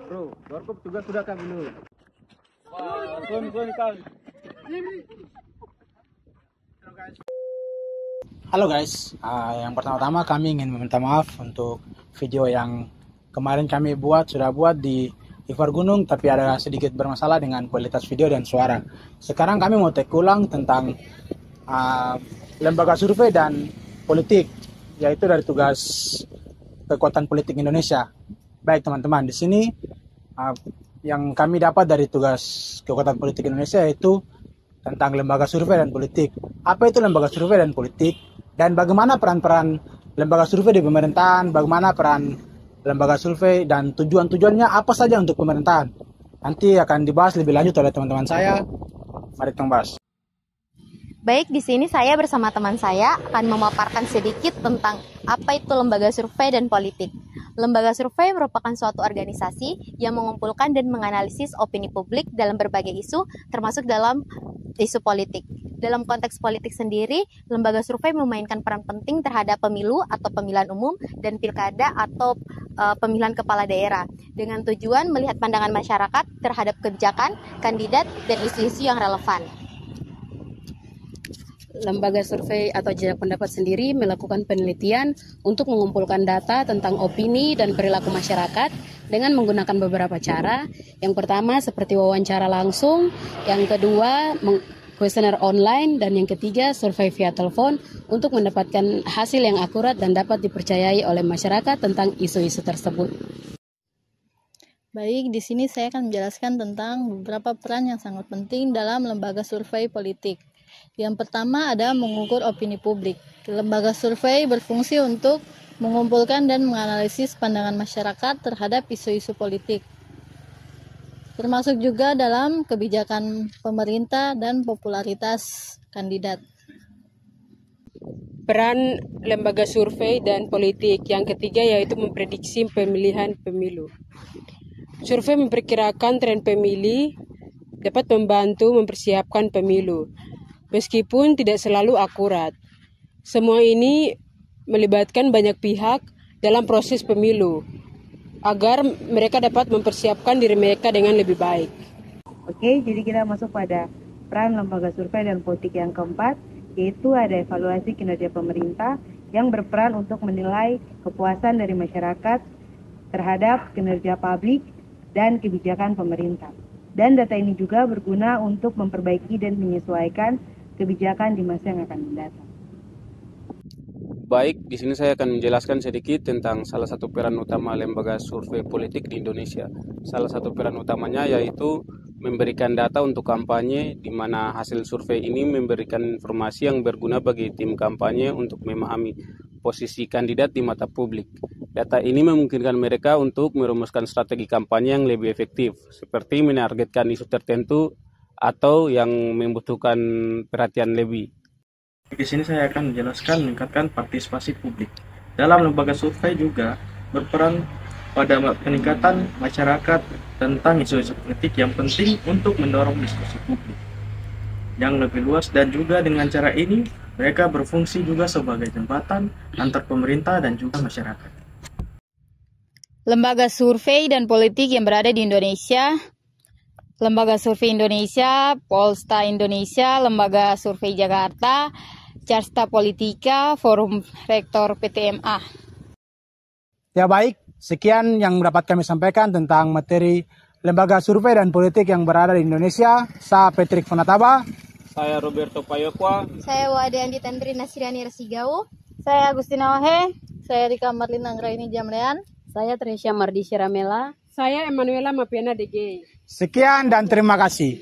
Bro, keluarga petugas sudah kami dulu. Wah, tuan kali. Halo guys, yang pertama-tama kami ingin meminta maaf untuk video yang kemarin kami sudah buat di Ivar Gunung, tapi ada sedikit bermasalah dengan kualitas video dan suara. Sekarang kami mau take ulang tentang lembaga survei dan politik, yaitu dari tugas kekuatan politik Indonesia. Baik teman-teman, di sini yang kami dapat dari tugas kekuatan politik Indonesia yaitu tentang lembaga survei dan politik. Apa itu lembaga survei dan politik? Dan bagaimana peran-peran lembaga survei di pemerintahan, bagaimana peran lembaga survei dan tujuan-tujuannya apa saja untuk pemerintahan. Nanti akan dibahas lebih lanjut oleh teman-teman saya. Mari kita bahas. Baik, di sini saya bersama teman saya akan memaparkan sedikit tentang apa itu lembaga survei dan politik. Lembaga survei merupakan suatu organisasi yang mengumpulkan dan menganalisis opini publik dalam berbagai isu, termasuk dalam isu politik. Dalam konteks politik sendiri, lembaga survei memainkan peran penting terhadap pemilu atau pemilihan umum dan pilkada atau pemilihan kepala daerah dengan tujuan melihat pandangan masyarakat terhadap kebijakan, kandidat, dan isu-isu yang relevan. Lembaga survei atau jejak pendapat sendiri melakukan penelitian untuk mengumpulkan data tentang opini dan perilaku masyarakat dengan menggunakan beberapa cara. Yang pertama seperti wawancara langsung, yang kedua kuesioner online, dan yang ketiga survei via telepon untuk mendapatkan hasil yang akurat dan dapat dipercayai oleh masyarakat tentang isu-isu tersebut. Baik, di sini saya akan menjelaskan tentang beberapa peran yang sangat penting dalam lembaga survei politik. Yang pertama ada mengukur opini publik. Lembaga survei berfungsi untuk mengumpulkan dan menganalisis pandangan masyarakat terhadap isu-isu politik, termasuk juga dalam kebijakan pemerintah dan popularitas kandidat. Peran lembaga survei dan politik yang ketiga yaitu memprediksi pemilihan pemilu. Survei memperkirakan tren pemilih dapat membantu mempersiapkan pemilu, meskipun tidak selalu akurat. Semua ini melibatkan banyak pihak dalam proses pemilu, agar mereka dapat mempersiapkan diri mereka dengan lebih baik. Oke, jadi kita masuk pada peran lembaga survei dan politik yang keempat, yaitu ada evaluasi kinerja pemerintah yang berperan untuk menilai kepuasan dari masyarakat terhadap kinerja publik dan kebijakan pemerintah. Dan data ini juga berguna untuk memperbaiki dan menyesuaikan kebijakan di masa yang akan mendatang. Baik, di sini saya akan menjelaskan sedikit tentang salah satu peran utama lembaga survei politik di Indonesia. Salah satu peran utamanya yaitu memberikan data untuk kampanye, di mana hasil survei ini memberikan informasi yang berguna bagi tim kampanye untuk memahami posisi kandidat di mata publik. Data ini memungkinkan mereka untuk merumuskan strategi kampanye yang lebih efektif, seperti menargetkan isu tertentu atau yang membutuhkan perhatian lebih. Di sini saya akan menjelaskan meningkatkan partisipasi publik. Dalam lembaga survei juga berperan pada peningkatan masyarakat tentang isu-isu politik yang penting untuk mendorong diskusi publik yang lebih luas, dan juga dengan cara ini mereka berfungsi juga sebagai jembatan antar pemerintah dan juga masyarakat. Lembaga survei dan politik yang berada di Indonesia: Lembaga Survei Indonesia, Polsta Indonesia, Lembaga Survei Jakarta, Carta Politika, Forum Rektor PTMA. Ya baik, sekian yang dapat kami sampaikan tentang materi lembaga survei dan politik yang berada di Indonesia. Saya Patrick Fonataba. Saya Roberto Payokwa. Saya Wade Andi Tandri Nasriani Resigau. Saya Agustina Wahe. Saya Rika Marlina Anggraini Jamlean. Saya Tresya Mardisya Ramela. Saya Emanuela Mapiana DG. Sekian dan terima kasih.